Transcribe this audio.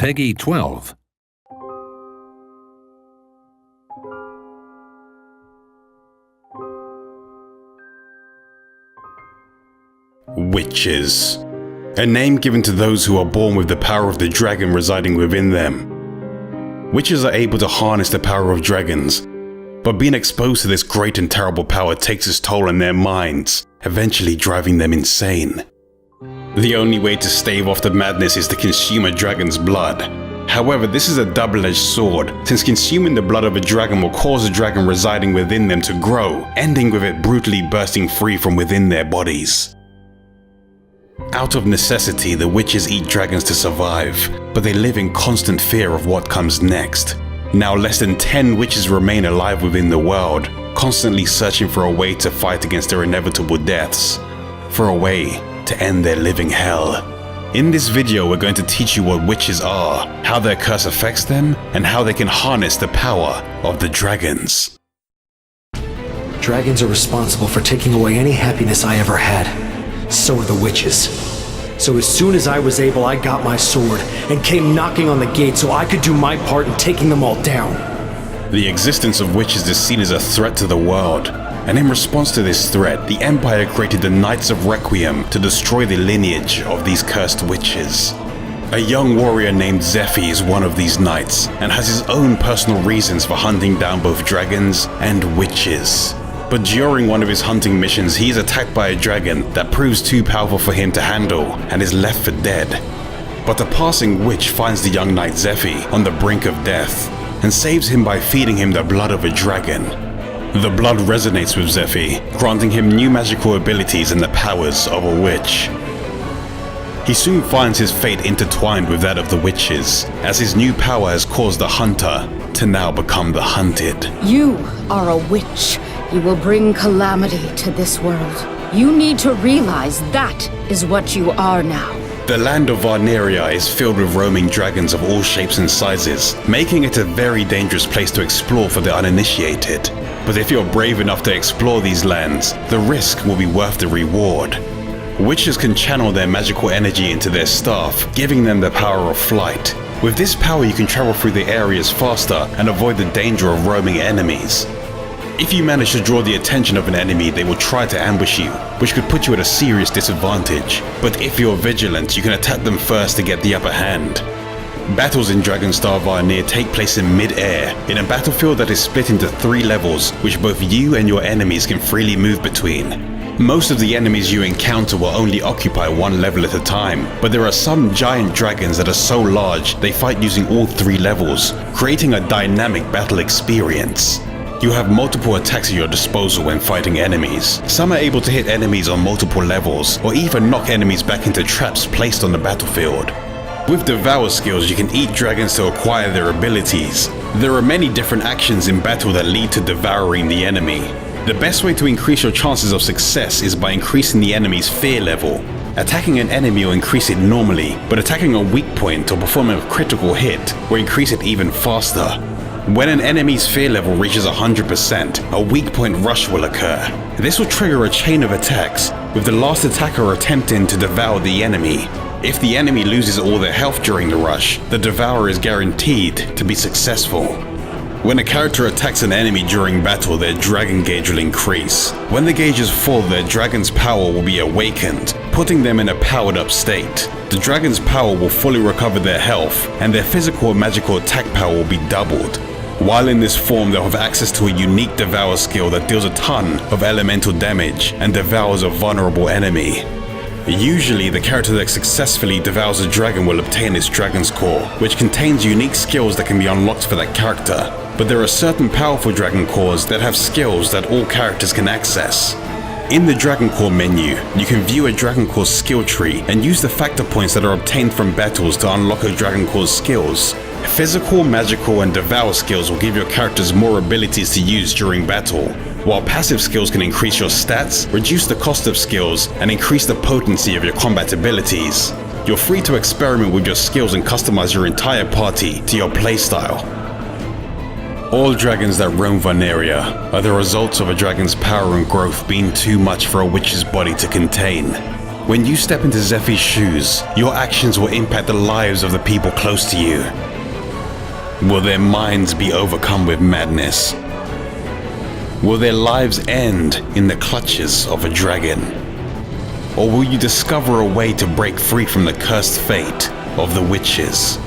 Peggy 12. Witches. A name given to those who are born with the power of the dragon residing within them. Witches are able to harness the power of dragons, but being exposed to this great and terrible power takes its toll on their minds, eventually driving them insane. The only way to stave off the madness is to consume a dragon's blood. However, this is a double-edged sword, since consuming the blood of a dragon will cause the dragon residing within them to grow, ending with it brutally bursting free from within their bodies. Out of necessity, the witches eat dragons to survive, but they live in constant fear of what comes next. Now less than 10 witches remain alive within the world, constantly searching for a way to fight against their inevitable deaths, for a way to end their living hell. In this video, we're going to teach you what witches are, how their curse affects them, and how they can harness the power of the dragons. Dragons are responsible for taking away any happiness I ever had. So are the witches. So as soon as I was able, I got my sword and came knocking on the gate so I could do my part in taking them all down. The existence of witches is seen as a threat to the world, and in response to this threat, the Empire created the Knights of Requiem to destroy the lineage of these cursed witches. A young warrior named Zephy is one of these knights, and has his own personal reasons for hunting down both dragons and witches. But during one of his hunting missions, he is attacked by a dragon that proves too powerful for him to handle and is left for dead. But a passing witch finds the young knight Zephy on the brink of death and saves him by feeding him the blood of a dragon. The blood resonates with Zephy, granting him new magical abilities and the powers of a witch. He soon finds his fate intertwined with that of the witches, as his new power has caused the hunter to now become the hunted. You are a witch. You will bring calamity to this world. You need to realize that is what you are now. The land of Varnir is filled with roaming dragons of all shapes and sizes, making it a very dangerous place to explore for the uninitiated. But if you're brave enough to explore these lands, the risk will be worth the reward. Witches can channel their magical energy into their staff, giving them the power of flight. With this power, you can travel through the areas faster and avoid the danger of roaming enemies. If you manage to draw the attention of an enemy, they will try to ambush you, which could put you at a serious disadvantage. But if you're vigilant, you can attack them first to get the upper hand. Battles in Dragonstar Varnir take place in mid-air, in a battlefield that is split into 3 levels, which both you and your enemies can freely move between. Most of the enemies you encounter will only occupy 1 level at a time, but there are some giant dragons that are so large they fight using all 3 levels, creating a dynamic battle experience. You have multiple attacks at your disposal when fighting enemies. Some are able to hit enemies on multiple levels, or even knock enemies back into traps placed on the battlefield. With Devour skills, you can eat dragons to acquire their abilities. There are many different actions in battle that lead to devouring the enemy. The best way to increase your chances of success is by increasing the enemy's fear level. Attacking an enemy will increase it normally, but attacking a weak point or performing a critical hit will increase it even faster. When an enemy's fear level reaches 100%, a weak point rush will occur. This will trigger a chain of attacks, with the last attacker attempting to devour the enemy. If the enemy loses all their health during the rush, the devourer is guaranteed to be successful. When a character attacks an enemy during battle, their dragon gauge will increase. When the gauge is full, their dragon's power will be awakened, putting them in a powered up state. The dragon's power will fully recover their health, and their physical and magical attack power will be doubled. While in this form, they'll have access to a unique Devour skill that deals a ton of elemental damage and devours a vulnerable enemy. Usually, the character that successfully devours a dragon will obtain its Dragon's Core, which contains unique skills that can be unlocked for that character. But there are certain powerful Dragon Cores that have skills that all characters can access. In the Dragon Core menu, you can view a Dragon Core's skill tree and use the factor points that are obtained from battles to unlock a Dragon Core's skills. Physical, magical, and devour skills will give your characters more abilities to use during battle, while passive skills can increase your stats, reduce the cost of skills, and increase the potency of your combat abilities. You're free to experiment with your skills and customize your entire party to your playstyle. All dragons that roam Varnir are the results of a dragon's power and growth being too much for a witch's body to contain. When you step into Zephy's shoes, your actions will impact the lives of the people close to you. Will their minds be overcome with madness? Will their lives end in the clutches of a dragon? Or will you discover a way to break free from the cursed fate of the witches?